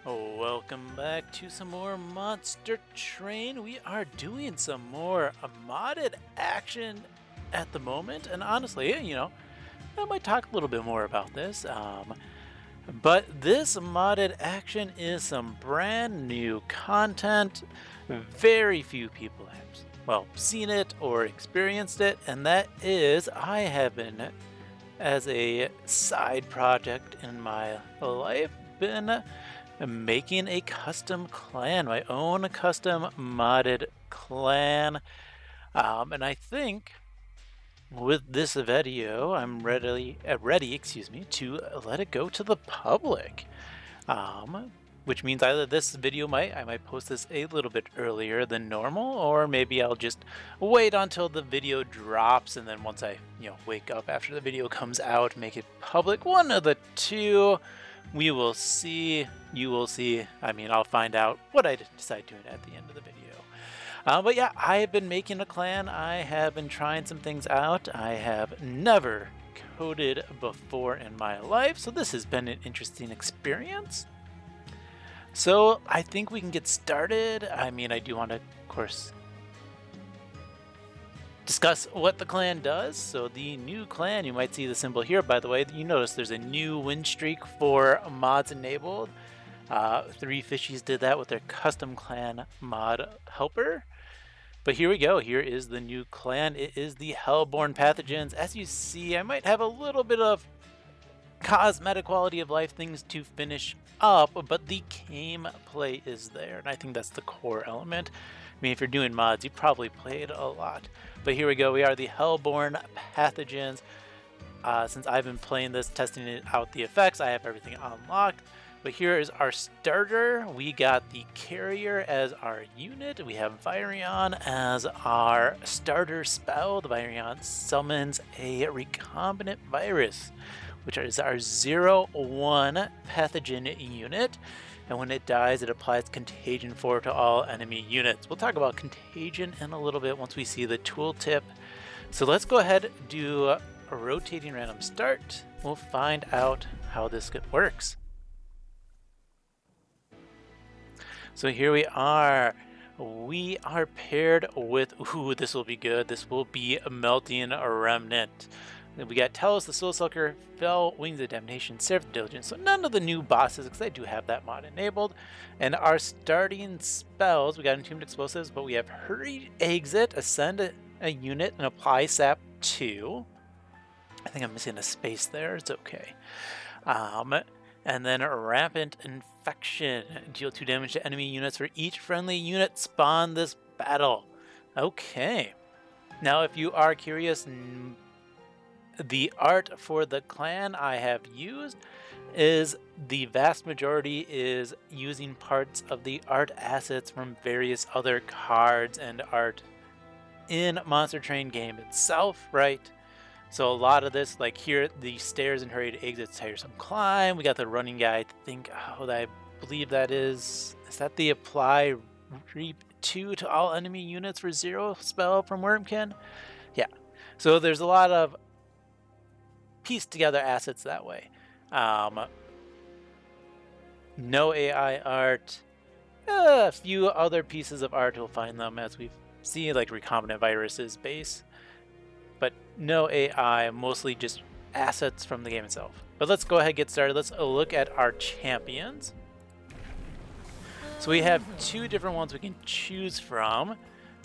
Welcome back to some more Monster Train. We are doing some more modded action at the moment, and honestly, I might talk a little bit more about this. But this modded action is some brand new content. Very few people have, seen it or experienced it, and that is I have been, as a side project in my life, been making a custom clan, my own custom modded clan. And I think with this video, I'm ready, to let it go to the public. Which means either this video I might post this a little bit earlier than normal, or maybe I'll just wait until the video drops, and then once I, wake up after the video comes out, make it public. One of the two. We will see. You will see. I mean, I'll find out what I decide doing at the end of the video. But yeah, I have been making a clan. I have been trying some things out. I have never coded before in my life, so this has been an interesting experience. So I think we can get started. I mean, I do want to, of course, discuss what the clan does. So the new clan, you might see the symbol here, by the way. You notice there's a new win streak for mods enabled. 3 Fishies did that with their custom clan mod helper. But here we go. Here is the new clan. It is the Hellborne Pathogens. As you see, I might have a little bit of cosmetic quality of life things to finish up, but the gameplay is there, and I think that's the core element. I mean, if you're doing mods, you probably played a lot. But here we go. We are the Hellborne Pathogens. Since I've been playing this, testing it out the effects, I have everything unlocked. But here is our starter. We got the Carrier as our unit. We have Virion as our starter spell. The Virion summons a recombinant virus, which is our 0/1 pathogen unit. And when it dies, it applies Contagion 4 to all enemy units. We'll talk about Contagion in a little bit once we see the tooltip. So let's go ahead and do a rotating random start. We'll find out how this works. So here we are. We are paired with, ooh, this will be good. This will be Melting Remnant. We got Talos the Soul Sucker, Fell, Wings of Damnation, Seraph the Diligent. So none of the new bosses, because I do have that mod enabled. And our starting spells, we got Entombed Explosives, but we have Hurried Exit, Ascend a unit, and Apply Sap 2. I think I'm missing a space there. It's okay. And then Rampant Infection. Deal 2 damage to enemy units for each friendly unit spawn this battle. Okay. Now, if you are curious, the art for the clan I have used is the vast majority is using parts of the art assets from various other cards and art in Monster Train game itself, right? So a lot of this, like here, the stairs and hurried exits, tiresome climb. We got the running guy. I think, I believe that is that the apply reap 2 to all enemy units for 0 spell from Wormkin? Yeah. So there's a lot of pieced together assets that way. No AI art. A few other pieces of art, we'll find them as we see, like recombinant viruses base. But no AI, mostly just assets from the game itself. But let's go ahead and get started. Let's look at our champions. So we have 2 different ones we can choose from.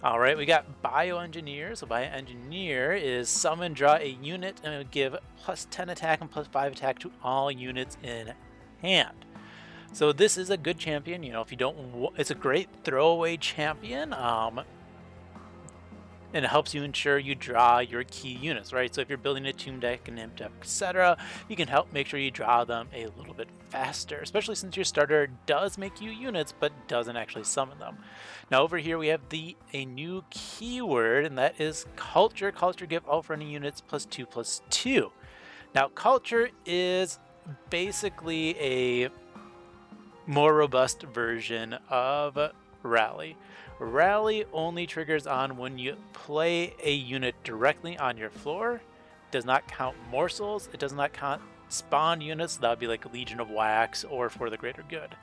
All right, we got Bioengineer. So Bioengineer is summon, draw a unit, and it would give +10 attack and +5 attack to all units in hand. So this is a good champion. If you don't, it's a great throwaway champion. And it helps you ensure you draw your key units, right? So if you're building a tomb deck, an imp deck, etc., you can help make sure you draw them a little bit faster, especially since your starter does make you units, but doesn't actually summon them. Now over here we have a new keyword, and that is Culture. Culture give all friendly units +2/+2. Now Culture is basically a more robust version of Rally. Rally only triggers on when you play a unit directly on your floor. It does not count morsels. It does not count spawn units, that would be like Legion of Wax or For the Greater Good.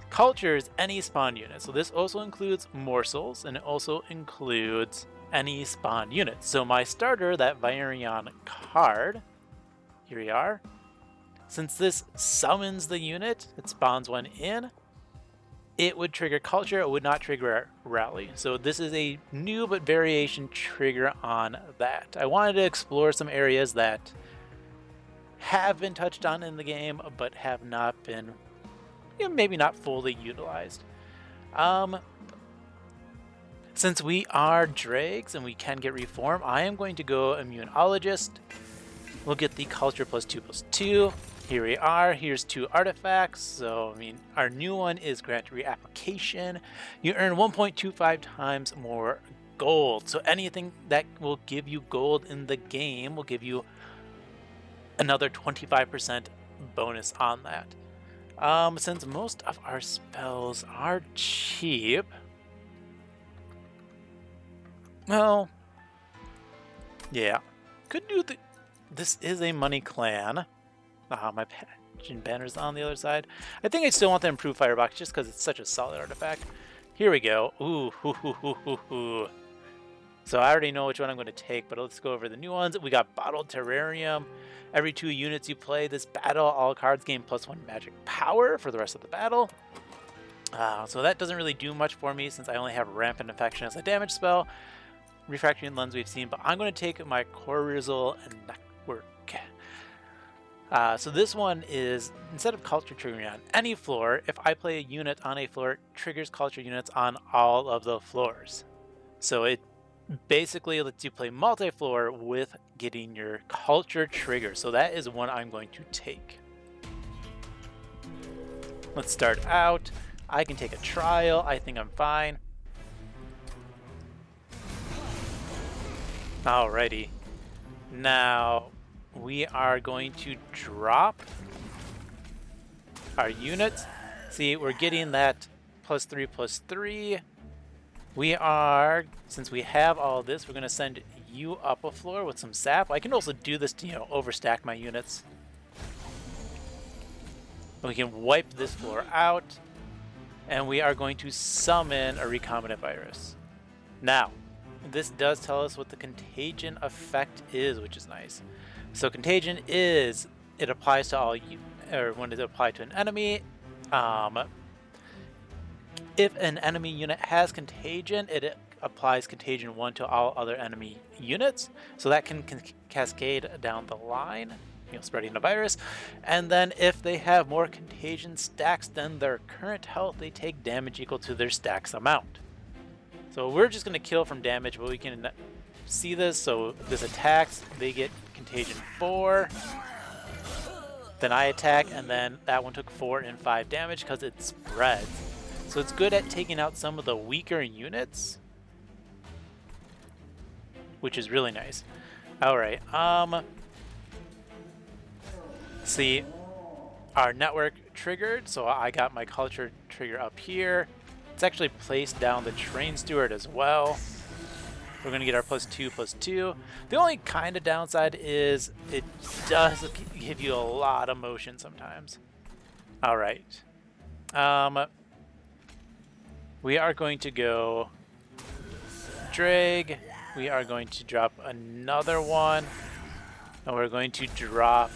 Culture is any spawn unit, so this also includes morsels, and it also includes any spawn unit. So my starter, that Virion card, here we are. Since this summons the unit, it spawns one in, it would trigger culture, it would not trigger rally. So this is a new but variation trigger on that. I wanted to explore some areas that have been touched on in the game, but have not been, maybe not fully utilized. Since we are dregs and we can get reform, I am going to go immunologist. We'll get the culture +2/+2. Here we are. Here's 2 artifacts. So, our new one is grant reapplication. You earn 1.25 times more gold. So anything that will give you gold in the game will give you another 25% bonus on that. Since most of our spells are cheap, well, yeah, could do the. This is a money clan. My Pathogen banner's on the other side. I think I still want the improved firebox just because it's such a solid artifact. Here we go. Ooh, So I already know which one I'm going to take, but let's go over the new ones. We got Bottled Terrarium. Every 2 units you play this battle, all cards gain +1 magic power for the rest of the battle. So that doesn't really do much for me since I only have Rampant Infection as a damage spell. Refractory Lens we've seen, but I'm going to take my Coryzal and Network. So this one is, instead of culture triggering on any floor, if I play a unit on a floor, it triggers culture units on all of the floors. So it basically lets you play multi-floor with getting your culture trigger. So that is one I'm going to take. Let's start out. I can take a trial. I think I'm fine. Alrighty. Now we are going to drop our units. See, we're getting that +3/+3. We are, since we have all this, we're going to send you up a floor with some sap. I can also do this to, overstack my units. We can wipe this floor out, and we are going to summon a recombinant virus. Now, this does tell us what the contagion effect is, which is nice. So contagion is, it applies to all you, or when it applies to an enemy. If an enemy unit has contagion, it applies contagion 1 to all other enemy units. So that can cascade down the line, spreading the virus. And then if they have more contagion stacks than their current health, they take damage equal to their stacks amount. So we're just going to kill from damage, but we can see this. So this attacks, they get contagion 4. Then I attack, and then that one took 4 and 5 damage because it spreads. So it's good at taking out some of the weaker units, which is really nice. Alright, see, our network triggered, so I got my culture trigger up here. It's actually placed down the train steward as well. We're going to get our +2/+2. The only kind of downside is it does give you a lot of motion sometimes. Alright. We are going to go drag. We are going to drop another one. And we're going to drop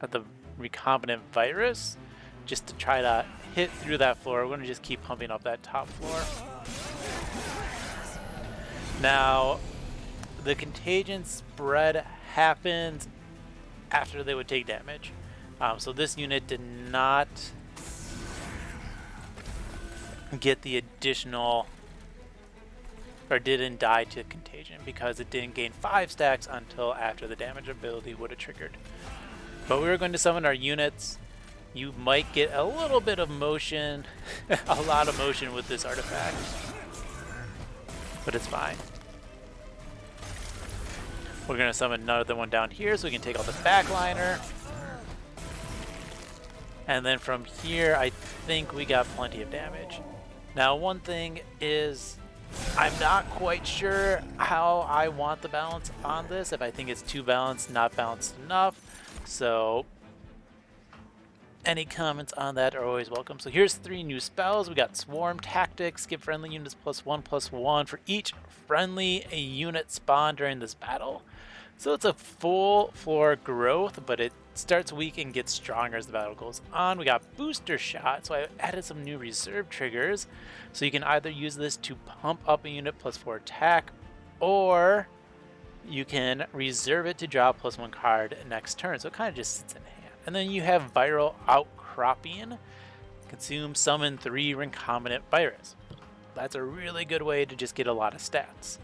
at the recombinant virus just to try to hit through that floor. We're going to just keep pumping up that top floor. Now, the contagion spread happens after they would take damage. So this unit did not get the additional, or didn't die to contagion because it didn't gain 5 stacks until after the damage ability would have triggered. But we were going to summon our units. You might get a little bit of motion, a lot of motion with this artifact, but it's fine. We're going to summon another one down here so we can take out the backliner. And then from here, I think we got plenty of damage. Now, one thing is, I'm not quite sure how I want the balance on this, if I think it's too balanced, not balanced enough. So any comments on that are always welcome. So here's 3 new spells. We got Swarm Tactics, give friendly units +1/+1 for each friendly unit spawn during this battle. So it's a full floor growth, but it starts weak and gets stronger as the battle goes on. We got Booster Shot, so I added some new reserve triggers. So you can either use this to pump up a unit +4 attack, or you can reserve it to draw a +1 card next turn. So it kind of just sits in hand. And then you have Viral Outcropping. Consume, summon 3 recombinant virus. That's a really good way to just get a lot of stats.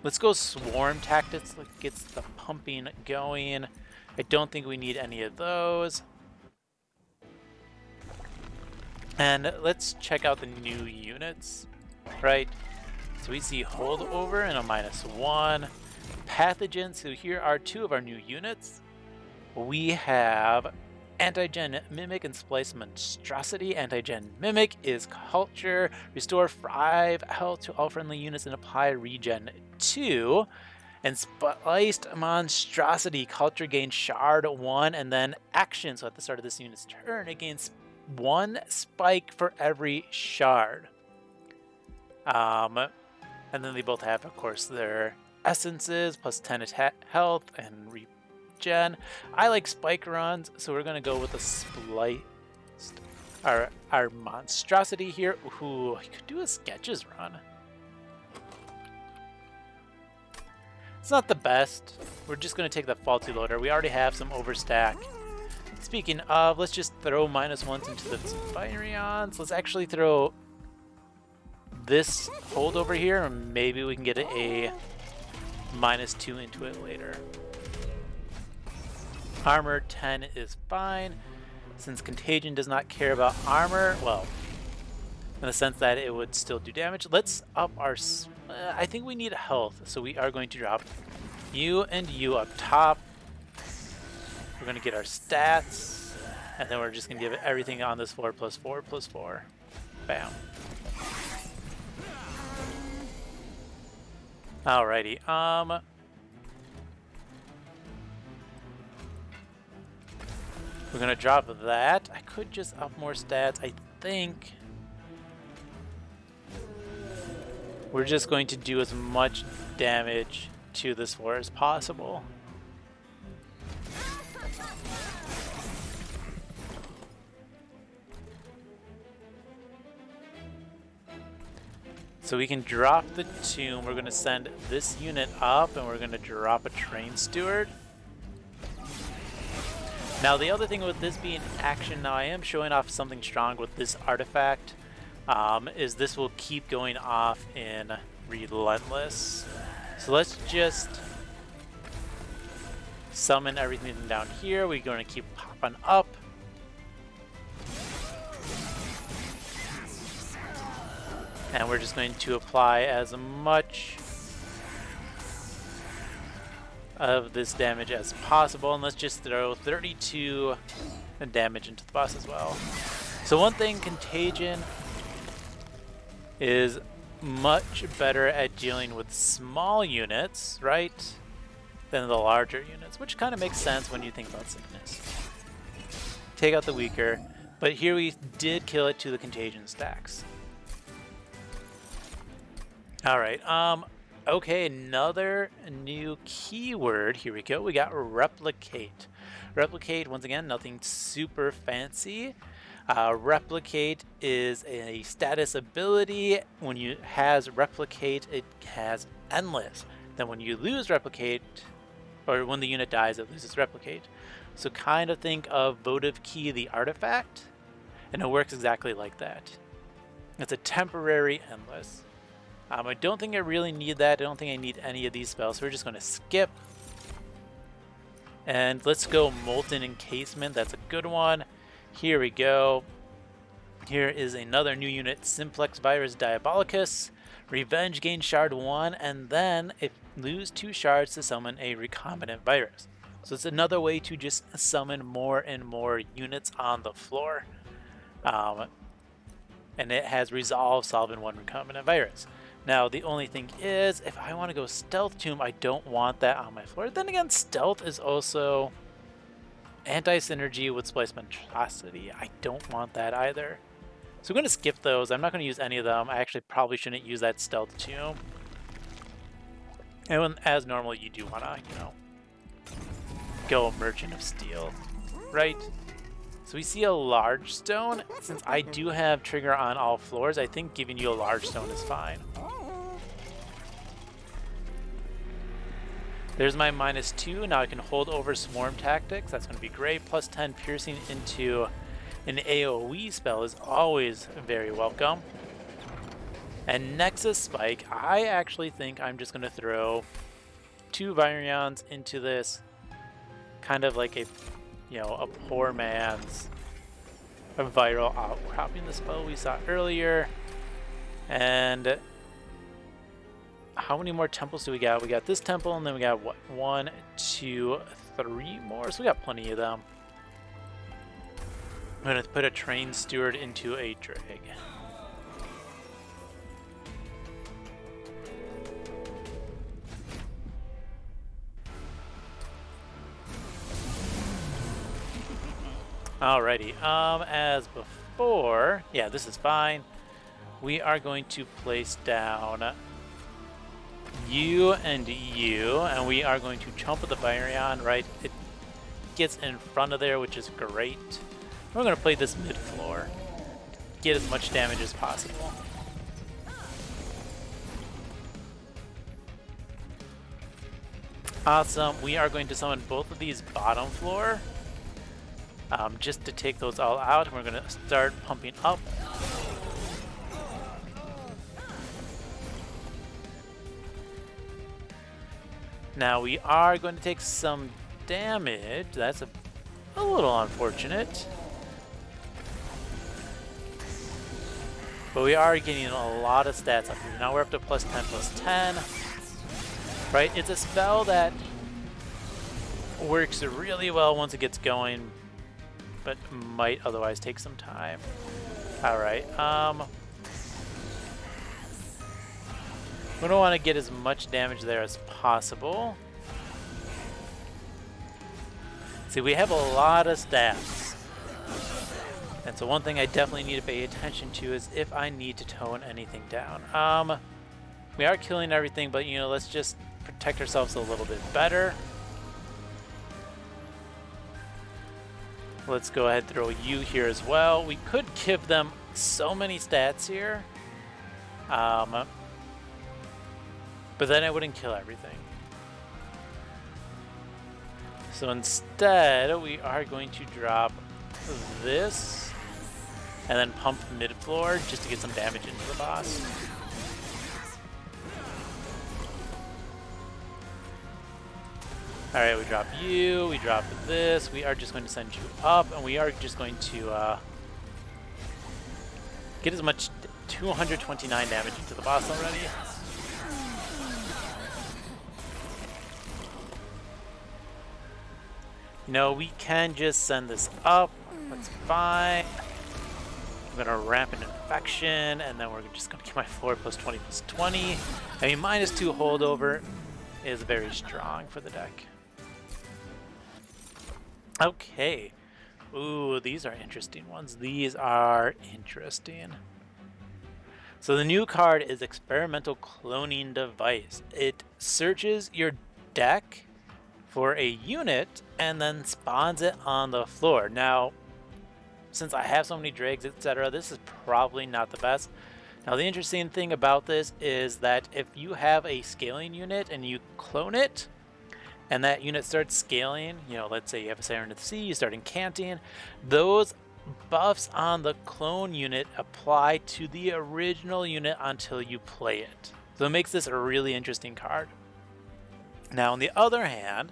Let's go Swarm Tactics. That gets the pumping going. I don't think we need any of those. And let's check out the new units, right? So we see Holdover and a -1. Pathogens, so here are 2 of our new units. We have Anti-Gen Mimic and Splice Monstrosity. Anti-Gen Mimic is Culture. Restore 5 health to all friendly units and apply Regen 2. And Spliced Monstrosity, Culture gains Shard 1 and then action. So at the start of this unit's turn, it gains 1 spike for every shard. And then they both have, of course, their essences, +10 attack health and regen. I like spike runs, so we're gonna go with the spliced. Our monstrosity here. Ooh, I could do a sketches run. It's not the best. We're just gonna take the faulty loader. We already have some overstack. Speaking of, let's just throw -1s into the Virions. Let's actually throw this holdover here, and maybe we can get a -2 into it later. Armor 10 is fine. Since Contagion does not care about armor, well, in the sense that it would still do damage, let's up our... I think we need health, so we are going to drop you and you up top. We're going to get our stats, and then we're just going to give it everything on this floor +4/+4. Bam. Alrighty, we're gonna drop that. I could just up more stats. I think we're just going to do as much damage to this floor as possible. So we can drop the tomb. We're gonna send this unit up, and we're gonna drop a train steward. Now the other thing with this being action, now I am showing off something strong with this artifact, is this will keep going off in Relentless. So let's just summon everything down here. We're going to keep popping up. And we're just going to apply as much of this damage as possible, and let's just throw 32 damage into the boss as well. So one thing, Contagion is much better at dealing with small units, right, than the larger units, which kind of makes sense when you think about sickness. Take out the weaker, but here we did kill it to the Contagion stacks. Alright, okay, another new keyword. Here we go. We got Replicate. Replicate, once again, nothing super fancy. Replicate is a status ability. When you has Replicate, it has Endless. Then when you lose Replicate, or when the unit dies, it loses Replicate. So kind of think of Votive Key, the artifact, and it works exactly like that. It's a temporary Endless. I don't think I really need that. I don't think I need any of these spells, so we're just going to skip. And let's go Molten Encasement. That's a good one. Here we go. Here is another new unit, Simplex Virus Diabolicus. Revenge, gain shard 1, and then if lose 2 shards to summon a recombinant virus. So it's another way to just summon more and more units on the floor. and it has Resolve, Solve, and 1 Recombinant Virus. Now, the only thing is, if I want to go Stealth Tomb, I don't want that on my floor. Then again, Stealth is also anti-synergy with Splice Monstrosity. I don't want that either. So I'm going to skip those. I'm not going to use any of them. I actually probably shouldn't use that Stealth Tomb. And as normal, you do want to, you know, go Merchant of Steel, right? So we see a large stone. Since I do have trigger on all floors, I think giving you a large stone is fine. There's my -2. Now I can hold over Swarm Tactics. That's going to be great. Plus 10 piercing into an AoE spell is always very welcome. And Nexus Spike, I actually think I'm just going to throw 2 Virions into this, kind of like a, you know, a poor man's viral outcropping, the spell we saw earlier. And how many more temples do we got? We got this temple, and then we got what, 1, 2, 3 more. So we got plenty of them. I'm going to put a Train Steward into a Drag. Alrighty, as before, yeah, this is fine. We are going to place down you and you, and we are going to chump with the Virion, right? It gets in front of there, which is great. We're going to play this mid-floor, get as much damage as possible. Awesome, we are going to summon both of these bottom floor. Just to take those all out, and we're going to start pumping up. Now we are going to take some damage. That's a little unfortunate. But we are getting a lot of stats up here. Now we're up to plus 10, plus 10. Right? It's a spell that works really well once it gets going, but might otherwise take some time. Alright, we don't want to get as much damage there as possible. See, we have a lot of stats. And so one thing I definitely need to pay attention to is if I need to tone anything down. We are killing everything, but, you know, let's just protect ourselves a little bit better. Let's go ahead and throw you here as well. We could give them so many stats here. But then I wouldn't kill everything. So instead, we are going to drop this and then pump mid-floor just to get some damage into the boss. Alright, we drop you, we drop this, we are just going to send you up, and we are just going to get as much 229 damage into the boss already. You know, we can just send this up, that's fine. I'm gonna ramp an infection, and then we're just gonna get my floor plus 20 plus 20. I mean, -2 holdover is very strong for the deck. Okay. Ooh, these are interesting ones. These are interesting. So the new card is Experimental Cloning Device. It searches your deck for a unit and then spawns it on the floor. Now, since I have so many dregs, etc., this is probably not the best. Now, the interesting thing about this is that if you have a scaling unit and you clone it, and that unit starts scaling, you know, let's say you have a Siren of the Sea, you start incanting, those buffs on the clone unit apply to the original unit until you play it. So it makes this a really interesting card. Now, on the other hand,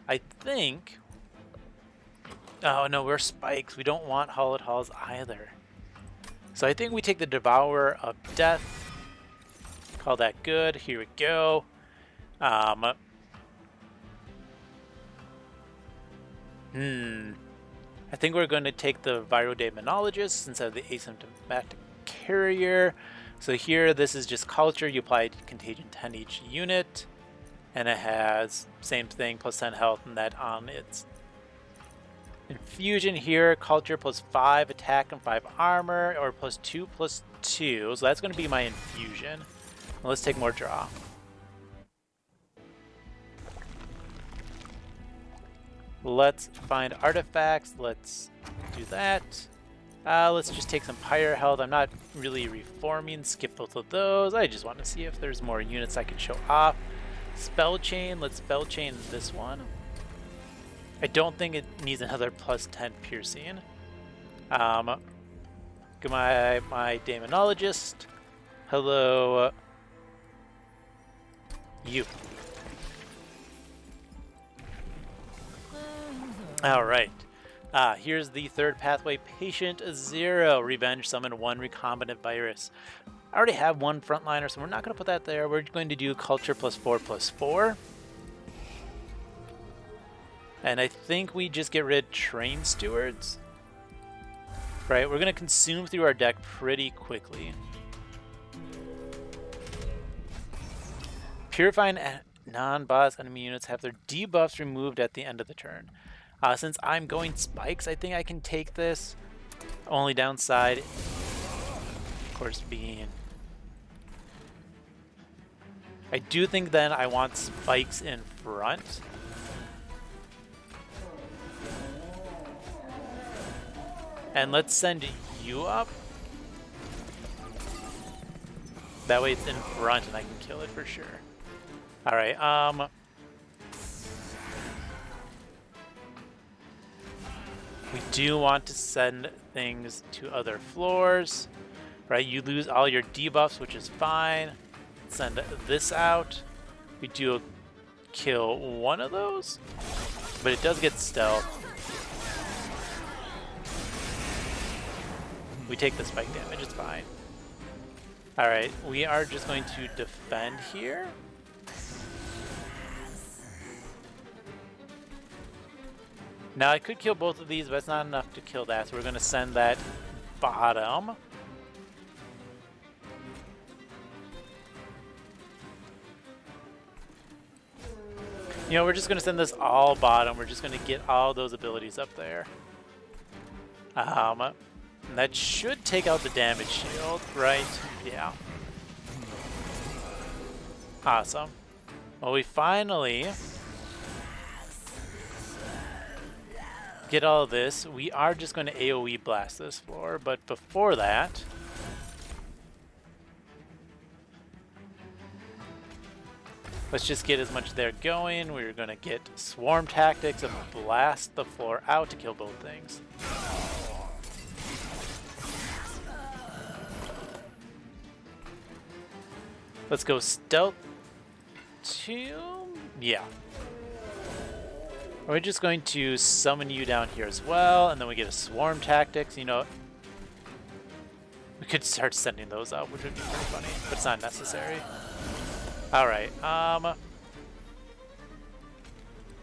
I think... Oh, no, we're spikes. We don't want Hollowed Halls either. So I think we take the Devourer of Death. Call that good. Here we go. I think we're going to take the Viral Demonologist instead of the Asymptomatic carrier. So here, this is just culture. You apply contagion 10 each unit, and it has same thing, plus 10 health, and that on its infusion here. Culture plus 5 attack and 5 armor, or plus 2 plus 2. So that's going to be my infusion. Well, let's take more draw. Let's find artifacts. Let's do that. Let's just take some pyre health. I'm not really reforming. Skip both of those. I just want to see if there's more units I can show off. Spell chain. Let's spell chain this one. I don't think it needs another plus 10 piercing. My Demonologist. Hello. You. All right. Here's the third pathway, Patient 0. Revenge, summon 1 recombinant virus. I already have 1 frontliner, so we're not going to put that there. We're going to do culture plus 4 plus 4. And I think we just get rid of Train Stewards. Right, we're going to consume through our deck pretty quickly. Purifying non-boss enemy units have their debuffs removed at the end of the turn. Since I'm going spikes, I think I can take this. Only downside, of course, being... I do think then I want spikes in front. And let's send you up. That way it's in front and I can kill it for sure. Alright, we do want to send things to other floors, right? You lose all your debuffs, which is fine. Send this out. We do kill one of those, but it does get stealth. We take the spike damage, it's fine. Alright, we are just going to defend here. Now I could kill both of these, but it's not enough to kill that, so we're going to send that bottom. You know, we're just going to send this all bottom. We're just going to get all those abilities up there. And that should take out the damage shield, right? Yeah. Awesome. Well, we finally get all of this. We are just going to AoE blast this floor, but before that, let's just get as much there going. We're going to get swarm tactics and blast the floor out to kill both things. Let's go stealth 2. Yeah. We're just going to summon you down here as well, and then we get a swarm tactics. You know, we could start sending those out, which would be pretty funny, but it's not necessary. All right.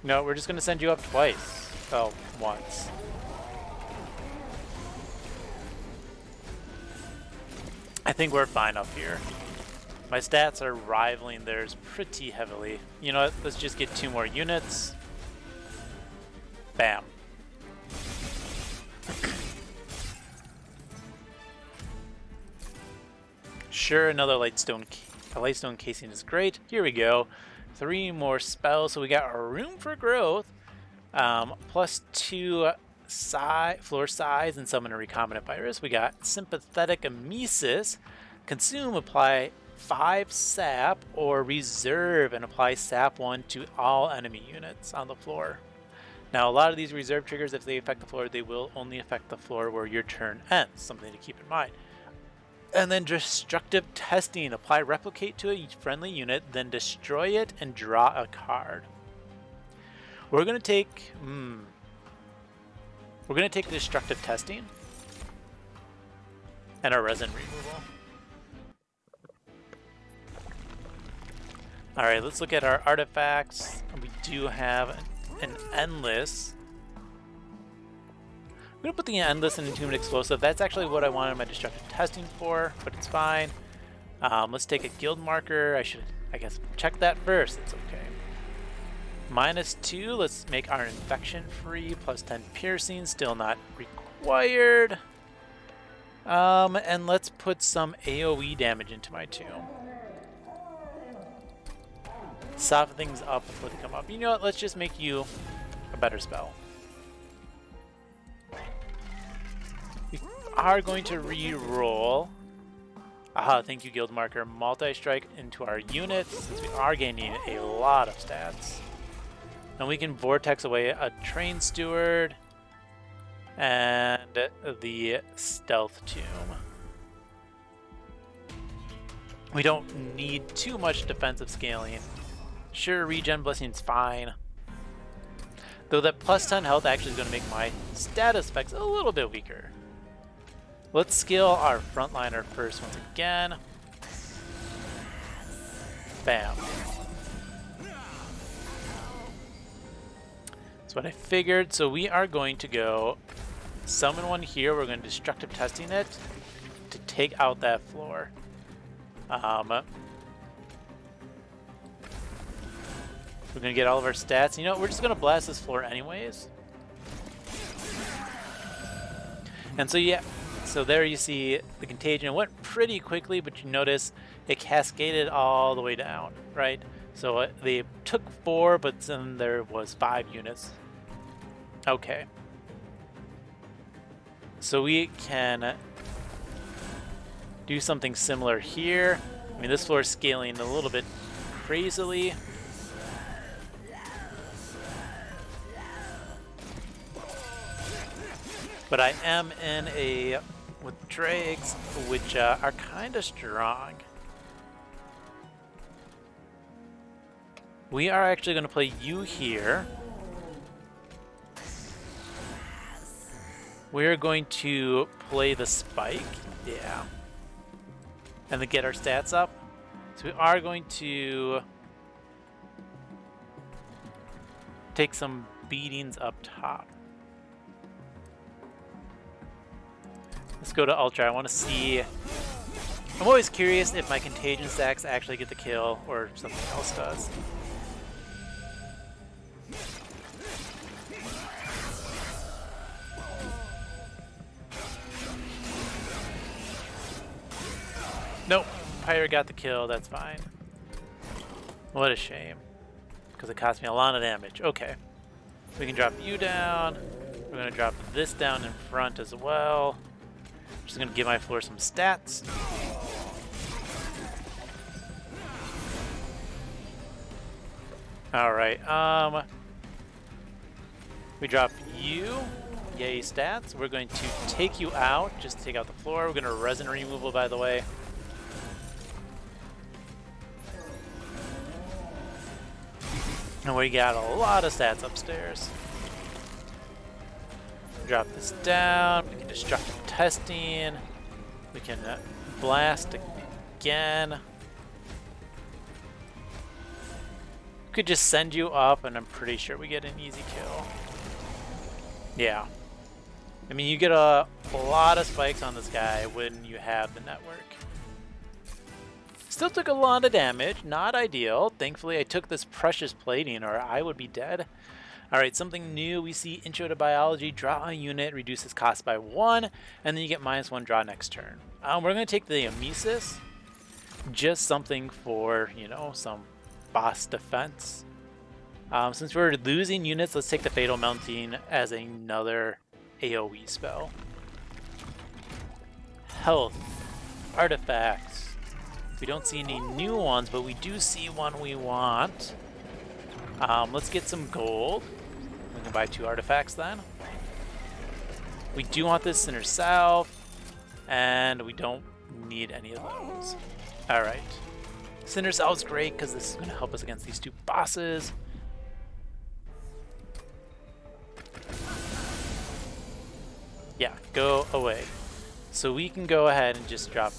No, we're just going to send you up twice. Oh, once. I think we're fine up here. My stats are rivaling theirs pretty heavily. You know what? Let's just get 2 more units. Bam. Sure, another lightstone casing is great. Here we go. 3 more spells, so we got a room for growth. Plus 2 floor size and summon a recombinant virus. We got sympathetic emesis. Consume, apply 5 sap, or reserve and apply sap 1 to all enemy units on the floor. Now, a lot of these reserve triggers, if they affect the floor, they will only affect the floor where your turn ends. Something to keep in mind. And then destructive testing. Apply replicate to a friendly unit, then destroy it and draw a card. We're going to take... We're going to take destructive testing and our resin removal. Alright, let's look at our artifacts. We do have an endless I'm going to put the Endless and Entombed Explosive. That's actually what I wanted my destructive testing for, but it's fine. Let's take a guild marker. I should, I guess, check that first. It's okay. -2. Let's make our infection free. +10 piercing. Still not required. And let's put some AoE damage into my tomb. Soften things up before they come up. You know what? Let's just make you a better spell. We are going to re-roll. Aha, thank you, guild marker. Multi-strike into our units since we are gaining a lot of stats. And we can vortex away a train steward and the stealth tomb. We don't need too much defensive scaling. Sure, regen blessing's fine. Though that +10 health actually is going to make my status effects a little bit weaker. Let's scale our frontliner first once again. Bam. That's what I figured. So we are going to go summon one here. We're going to destructive testing it to take out that floor. We're going to get all of our stats. You know what? We're just going to blast this floor anyways. And so, yeah. So there you see the contagion. It went pretty quickly, but you notice it cascaded all the way down, right? So they took 4, but then there was 5 units. Okay. So we can do something similar here. I mean, this floor is scaling a little bit crazily. But I am in a with dregs, which are kind of strong. We are actually going to play you here. We're going to play the spike, yeah, and then get our stats up. So we are going to take some beatings up top. Let's go to Ultra. I want to see... I'm always curious if my contagion stacks actually get the kill or something else does. Nope. Pyre got the kill. That's fine. What a shame. Because it cost me a lot of damage. Okay. We can drop you down. We're going to drop this down in front as well. Just gonna give my floor some stats. All right. We drop you. Yay, stats. We're going to take you out. Just to take out the floor. We're gonna resin removal, by the way. And we got a lot of stats upstairs. Drop this down. We can destructive testing. We can blast again. Could just send you up, and I'm pretty sure we get an easy kill. Yeah. I mean, you get a lot of spikes on this guy when you have the network. Still took a lot of damage. Not ideal. Thankfully, I took this precious plating, or I would be dead. Alright, something new. We see Intro to Biology. Draw a unit, reduces cost by 1, and then you get -1 draw next turn. We're going to take the Emesis. Just something for, you know, some boss defense. Since we're losing units, let's take the Fatal Melting as another AoE spell. Health. Artifacts. We don't see any new ones, but we do see one we want. Let's get some gold. We can buy 2 artifacts then. We do want this Sinner South, and we don't need any of those. Alright. Sinner South's great because this is going to help us against these 2 bosses. Yeah, go away. So we can go ahead and just drop...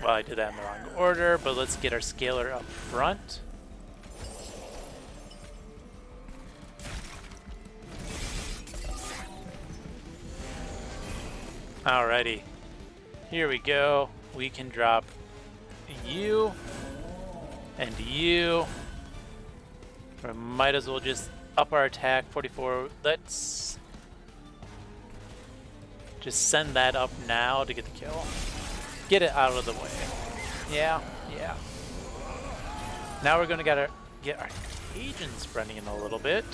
Well, I did that in the wrong order, but let's get our scaler up front. Alrighty. Here we go. We can drop you and you. We might as well just up our attack. 44. Let's just send that up now to get the kill. Get it out of the way. Yeah. Now we're gonna get our agents running in a little bit.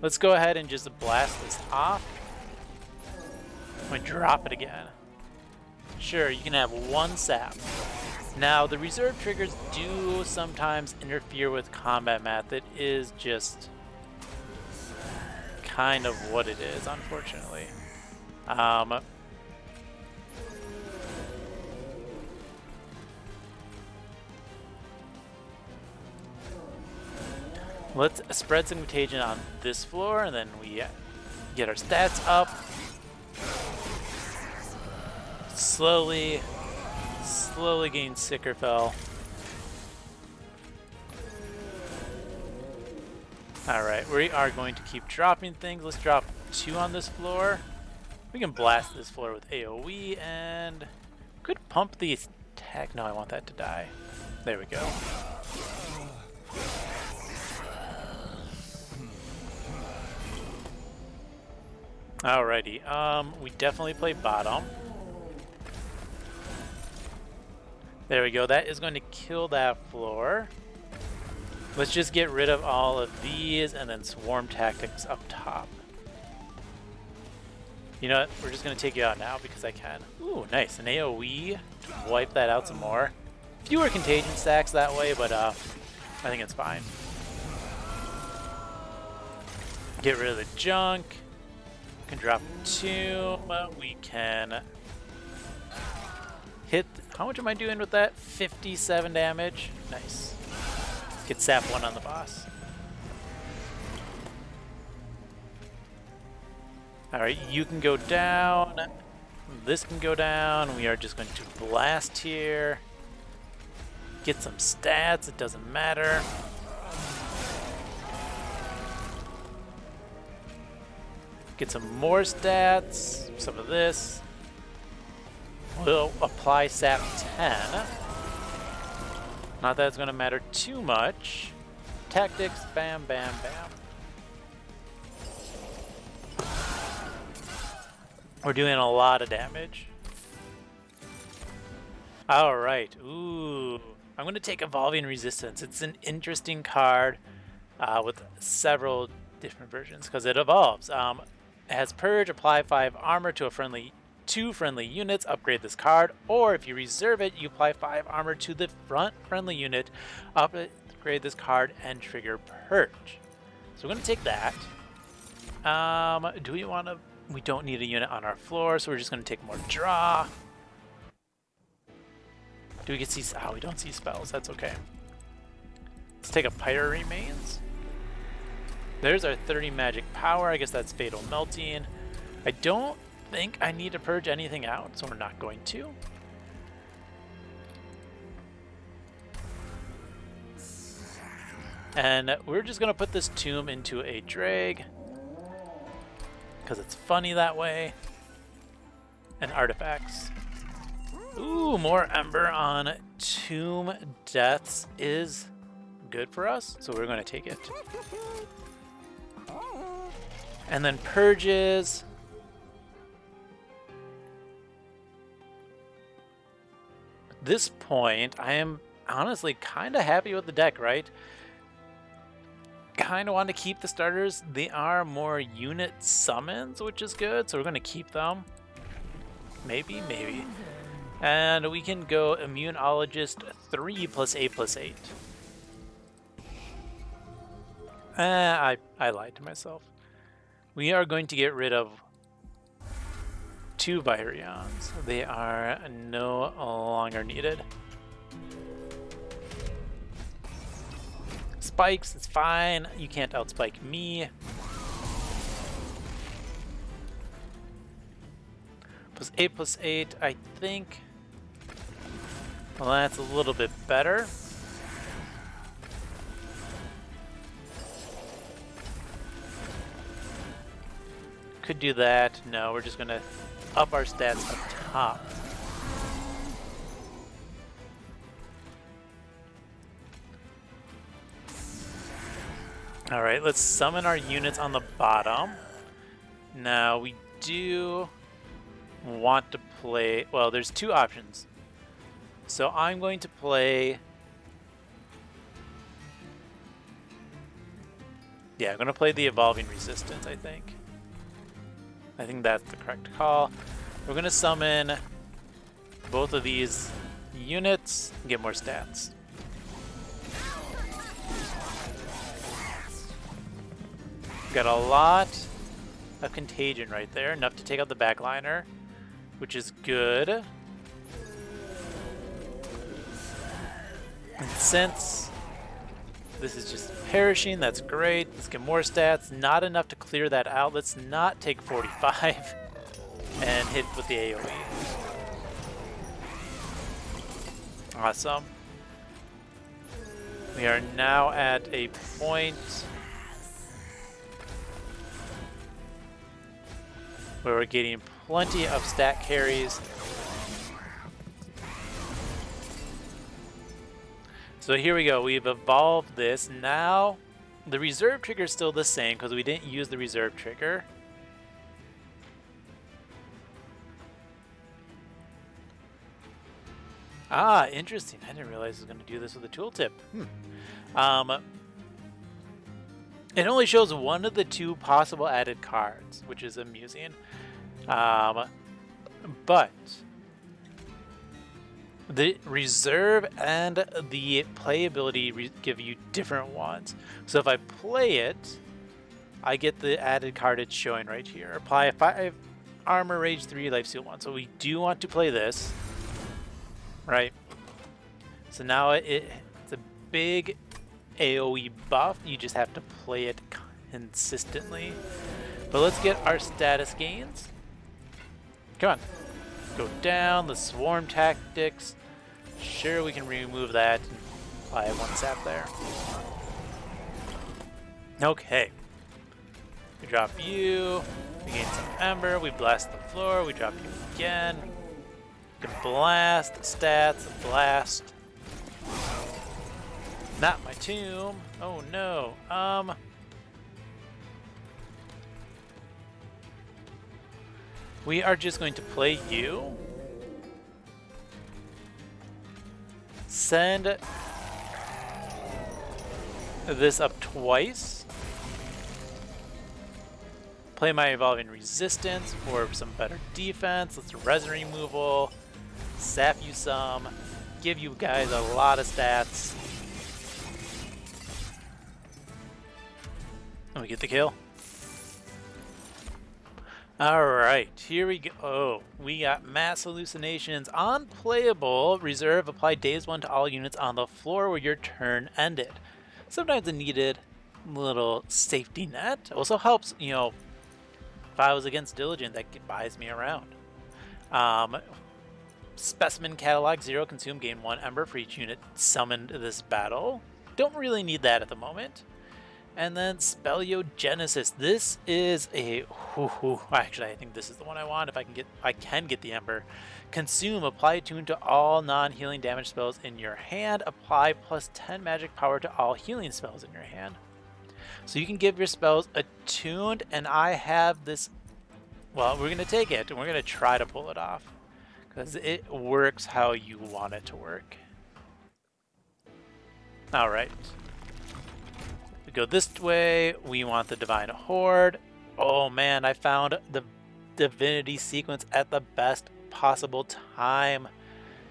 Let's go ahead and just blast this off. I'm gonna drop it again. Sure, you can have one sap. Now, the reserve triggers do sometimes interfere with combat math. It is just kind of what it is, unfortunately. Let's spread some contagion on this floor, and then we get our stats up. Slowly getting sicker, fell. Alright, we are going to keep dropping things. Let's drop 2 on this floor. We can blast this floor with AoE, and could pump the attack. No, I want that to die. There we go. Alrighty, we definitely play bottom. There we go, that is going to kill that floor. Let's just get rid of all of these and then swarm tactics up top. You know what, we're just going to take you out now because I can. Ooh, nice, an AoE to wipe that out some more. Fewer contagion stacks that way, but I think it's fine. Get rid of the junk. Can drop 2, but we can hit. How much am I doing with that? 57 damage. Nice. Get sap 1 on the boss. Alright, you can go down. This can go down. We are just going to blast here. Get some stats, it doesn't matter. Get some more stats, some of this. We'll apply sap 10. Not that it's going to matter too much. Tactics, bam, bam, bam. We're doing a lot of damage. Alright, ooh. I'm going to take Evolving Resistance. It's an interesting card with several different versions because it evolves. It has Purge, apply 5 armor to two friendly units, upgrade this card, or if you reserve it, you apply 5 armor to the front friendly unit, upgrade this card, and trigger Purge. So we're going to take that. Do we want to... We don't need a unit on our floor, so we're just going to take more draw. Do we get see... Oh, we don't see spells. That's okay. Let's take a Pyre Remains. There's our 30 magic power. I guess that's Fatal Melting. I don't think I need to purge anything out, so we're not going to. And we're just going to put this tomb into a drag because it's funny that way. And artifacts. Ooh, more Ember on Tomb Deaths is good for us, so we're going to take it. And then Purges. At this point, I am honestly kind of happy with the deck, right? Kind of want to keep the starters. They are more unit summons, which is good, so we're going to keep them. Maybe. And we can go Immunologist 3 plus 8 plus 8. I lied to myself. We are going to get rid of 2 Virions. They are no longer needed. Spikes, it's fine. You can't outspike me. Plus 8, I think. Well, that's a little bit better. could do that. No, we're just going to up our stats up top. Alright, let's summon our units on the bottom. Now, we do want to play... Well, there's two options. So I'm going to play... Yeah, I'm going to play the Evolving Resistance, I think. I think that's the correct call. We're going to summon both of these units and get more stats. Got a lot of contagion right there, enough to take out the backliner, which is good. And since this is just perishing, that's great. Let's get more stats. Not enough to clear that out. Let's not take 45 and hit with the AoE. Awesome. We are now at a point where we're getting plenty of stat carries. So here we go, we've evolved this. Now, the reserve trigger is still the same because we didn't use the reserve trigger. Ah, interesting. I didn't realize I was going to do this with a tooltip. It only shows one of the two possible added cards, which is amusing. But the reserve and the playability give you different ones. So if I play it, I get the added card it's showing right here. Apply 5 armor, rage 3, life steal 1. So we do want to play this, right? So now it's a big AoE buff. You just have to play it consistently. But let's get our status gains. Come on. Go down the swarm tactics. Sure, we can remove that and apply one sap there. Okay. We drop you. We gain some ember. We blast the floor. We drop you again. We can blast stats. Blast. Not my tomb. Oh no. We are just going to play you. Send this up twice. Play my Evolving Resistance for some better defense. Let's resin removal. Sap you some. Give you guys a lot of stats. And we get the kill. Alright, here we go. Oh, we got Mass Hallucinations. Unplayable. Reserve. Apply daze 1 to all units on the floor where your turn ended. Sometimes a needed little safety net. Also helps, you know, if I was against Diligent, that buys me around. Specimen Catalog 0. Consume, gain 1 ember for each unit summoned this battle. Don't really need that at the moment. And then Speleogenesis. This is a actually I think this is the one I want if I can get the ember. Consume, apply attune to all non-healing damage spells in your hand. Apply plus 10 magic power to all healing spells in your hand. So you can give your spells attuned, and I have this. Well, we're gonna take it and we're gonna try to pull it off because it works how you want it to work. All right. Go this way. We want the Divine Horde. Oh man, I found the Divinity sequence at the best possible time.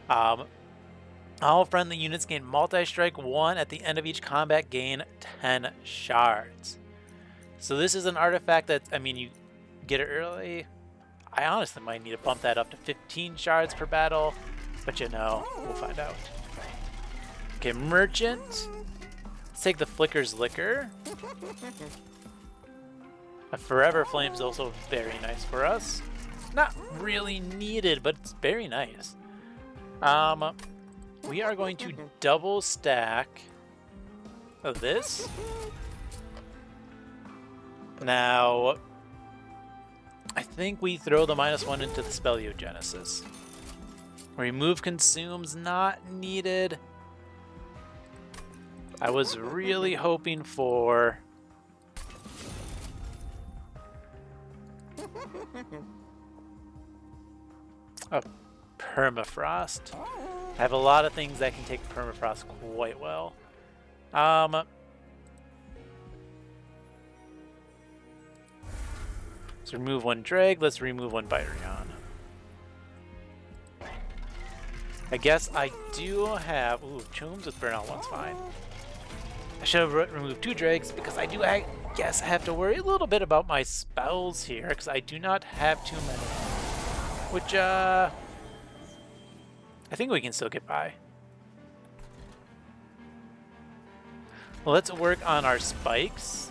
All friendly units gain multi-strike 1 at the end of each combat, gain 10 shards. So this is an artifact that, I mean, you get it early. I honestly might need to bump that up to 15 shards per battle, but you know, we'll find out. Okay, Merchant. Let's take the Flicker's Liquor. A Forever Flame is also very nice for us. Not really needed, but it's very nice. We are going to double stack of this. Now, I think we throw the -1 into the Speleogenesis. Remove consumes not needed. I was really hoping for a permafrost. I have a lot of things that can take permafrost quite well. Let's remove one drag. Let's remove one Byrion. I guess I do have... Ooh, Chomes with Burnout 1's fine. I should have removed 2 drags because I do, I guess, have to worry a little bit about my spells here because I do not have too many. Which, I think we can still get by. Well, let's work on our spikes.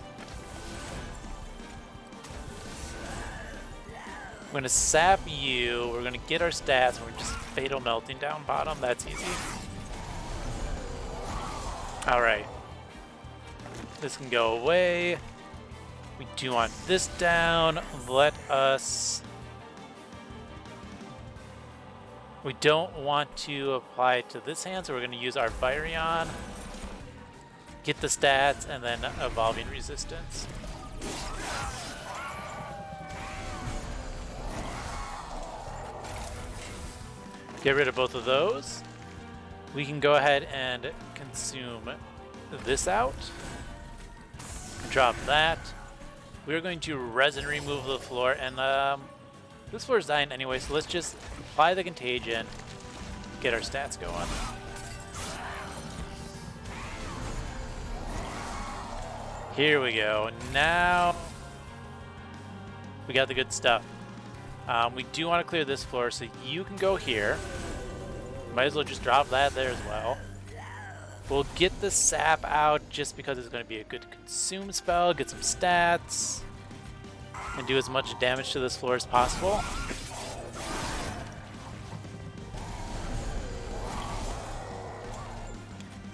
I'm going to sap you, we're going to get our stats, and we're just Fatal Melting down bottom. That's easy. Alright. This can go away. We do want this down. Let us... We don't want to apply it to this hand, so we're going to use our Byrion. Get the stats, and then Evolving Resistance. Get rid of both of those. We can go ahead and consume this out. Drop that. We're going to resin remove the floor, and this floor is dying anyway, so let's just apply the contagion, get our stats going. Here we go. Now we got the good stuff. We do want to clear this floor, so you can go here. Might as well just drop that there as well. We'll get the sap out just because it's going to be a good consume spell, get some stats, and do as much damage to this floor as possible.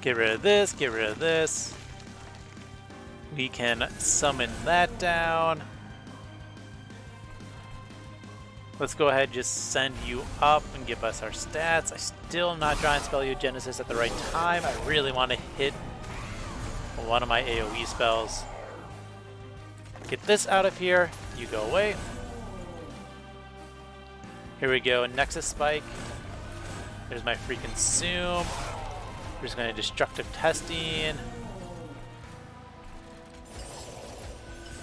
Get rid of this, get rid of this. We can summon that down. Let's go ahead and just send you up and give us our stats. I still am not drawing Speleogenesis at the right time. I really want to hit one of my AoE spells. Get this out of here. You go away. Here we go. Nexus Spike. There's my free consume. We're just going to destructive testing.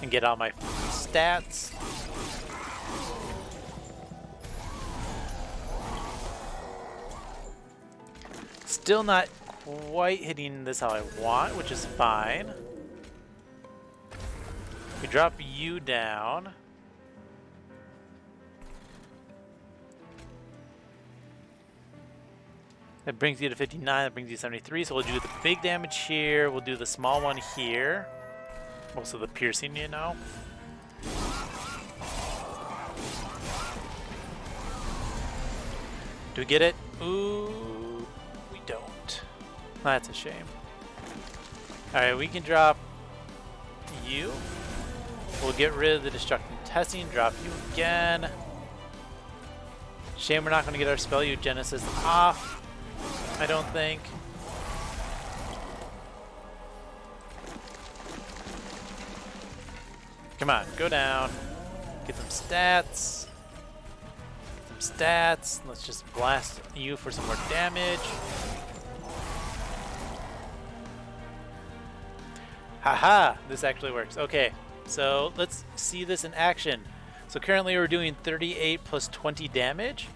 And get all my stats. Still not quite hitting this how I want, which is fine. We drop you down. That brings you to 59, that brings you to 73, so we'll do the big damage here, we'll do the small one here. Most of the piercing, you know. Do we get it? Ooh, we don't. That's a shame. Alright, we can drop you. We'll get rid of the destructive testing, drop you again. Shame we're not going to get our Speleogenesis off, I don't think. Come on, go down. Get some stats. Get some stats. Let's just blast you for some more damage. Haha, this actually works. Okay, so let's see this in action. So currently we're doing 38 plus 20 damage.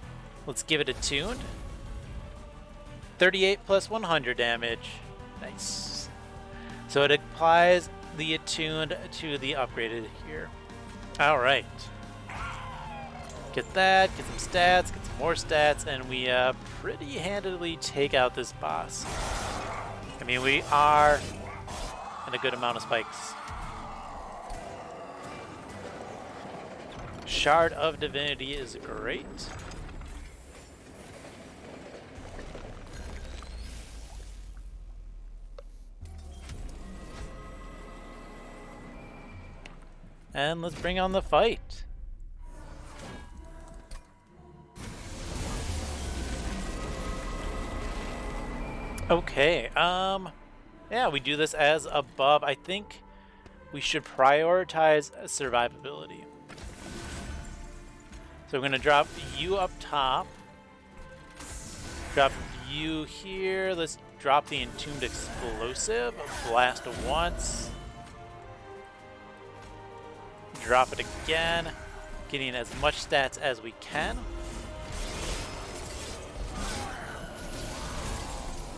Let's give it a tuned. 38 plus 100 damage. Nice. So it applies the attuned to the upgraded here. Alright. Get that, get some stats, get some more stats, and we pretty handedly take out this boss. I mean, we are in a good amount of spikes. Shard of Divinity is great. And let's bring on the fight. Okay, yeah, we do this as above. I think we should prioritize survivability. So we're gonna drop you up top. Drop you here. Let's drop the Entombed Explosive. Blast once. Drop it again. Getting as much stats as we can.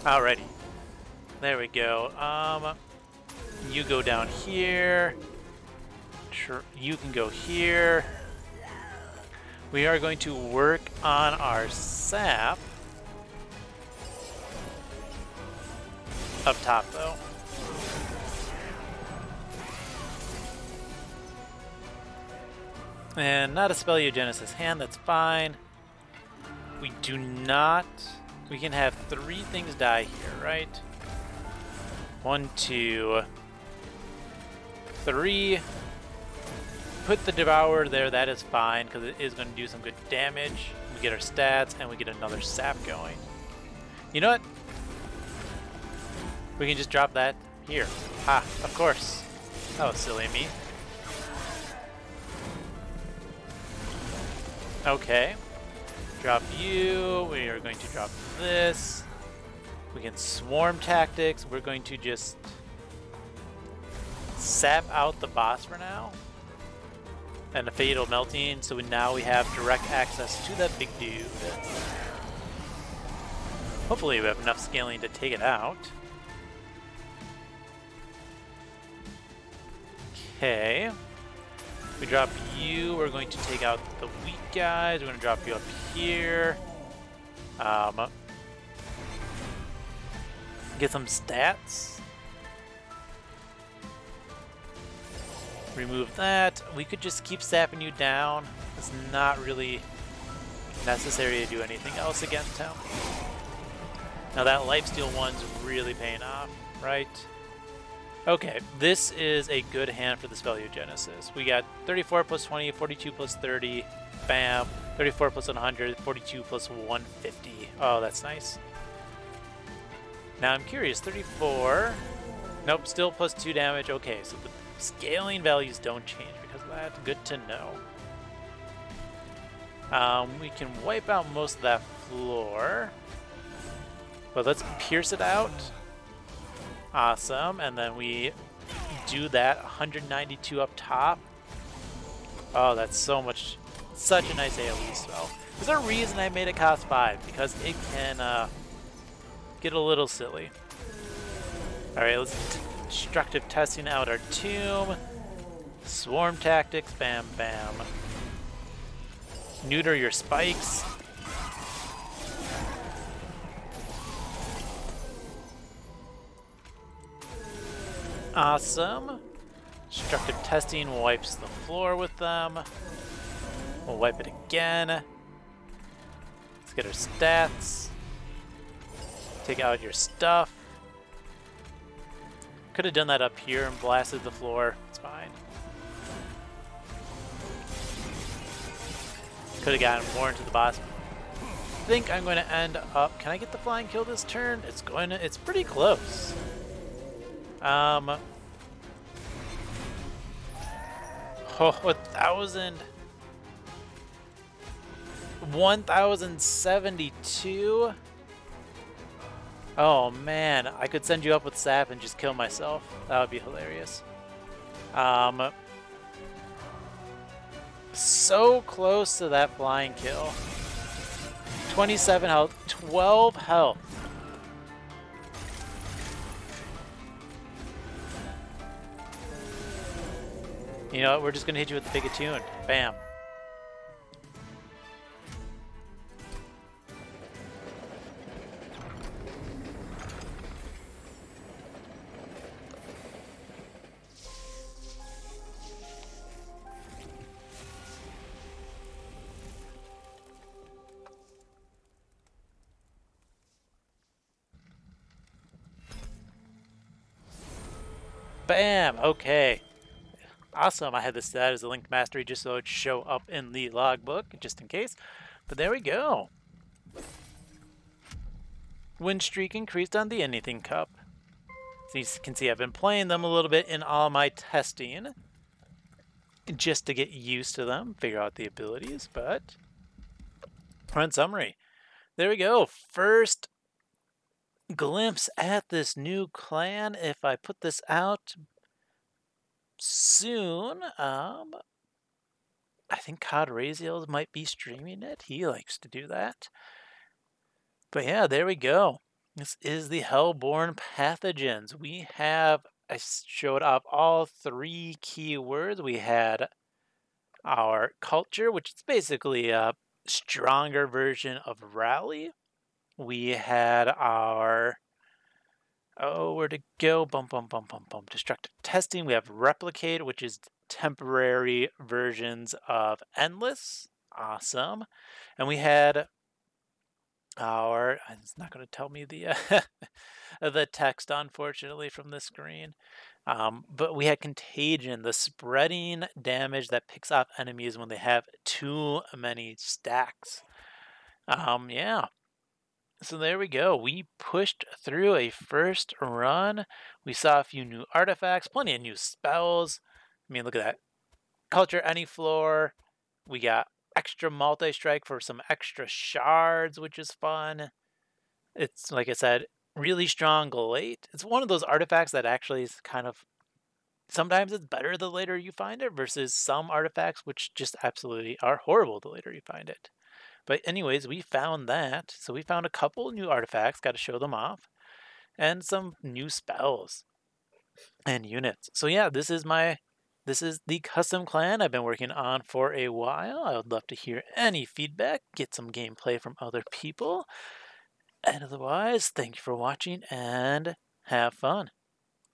Alrighty. There we go. You go down here. You can go here. We are going to work on our sap. Up top, though. And not a Speleogenesis hand, that's fine. We do not... We can have 3 things die here, right? 1, 2, 3. Put the Devourer there, that is fine, because it is going to do some good damage. We get our stats, and we get another sap going. You know what? We can just drop that here. Ah, of course. That was silly of me. Okay. Drop you. We are going to drop this. We can swarm tactics. We're going to just sap out the boss for now. And a fatal melting, so now we have direct access to that big dude. Hopefully we have enough scaling to take it out. Okay. We drop you, we're going to take out the weak guys. We're going to drop you up here. Get some stats. Remove that. We could just keep sapping you down. It's not really necessary to do anything else against him. Now that lifesteal one's really paying off, right? Okay, this is a good hand for the Speleogenesis. We got 34 plus 20, 42 plus 30, bam, 34 plus 100, 42 plus 150. Oh, that's nice. Now I'm curious, 34, nope, still plus 2 damage. Okay, so the scaling values don't change because of that. Good to know. We can wipe out most of that floor, but let's pierce it out. Awesome, and then we do that 192 up top. Oh, that's so much, such a nice AoE spell. There's a reason I made it cost 5, because it can get a little silly. Alright, let's destructive testing out our tomb. Swarm tactics, bam bam. Neuter your spikes. Awesome. Destructive testing wipes the floor with them. We'll wipe it again. Let's get our stats. Take out your stuff. Could have done that up here and blasted the floor. It's fine. Could have gotten more into the boss. I think I'm going to end up... Can I get the flying kill this turn? It's pretty close. 1,072. Oh man, I could send you up with sap and just kill myself. That would be hilarious. So close to that flying kill. 27 health, 12 health. You know what, we're just gonna hit you with the big attune. Bam. Bam! Okay. Awesome. I had this set as a linked mastery just so it'd show up in the logbook, just in case. But there we go. Win streak increased on the Anything Cup. So you can see I've been playing them a little bit in all my testing, just to get used to them, figure out the abilities, but front summary. There we go. First glimpse at this new clan. If I put this out soon, I think Cod Raziel might be streaming it. He likes to do that. But yeah, there we go. This is the Hellborne Pathogens. I showed up all 3 keywords. We had our culture, which is basically a stronger version of Rally. We had our, where to go? Destructive testing. We have Replicate, which is temporary versions of Endless. Awesome. And we had it's not going to tell me the the text, unfortunately, from the screen. But we had Contagion, the spreading damage that picks off enemies when they have too many stacks. Yeah. So there we go. We pushed through a first run. We saw a few new artifacts, plenty of new spells. I mean, look at that. Culture any floor. We got extra multi-strike for some extra shards, which is fun. It's, like I said, really strong late. It's one of those artifacts that actually is kind of, sometimes it's better the later you find it versus some artifacts which just absolutely are horrible the later you find it. But anyways, we found that. So we found a couple new artifacts, got to show them off, and some new spells and units. So yeah, this is the custom clan I've been working on for a while. I would love to hear any feedback, get some gameplay from other people. And otherwise, thank you for watching and have fun.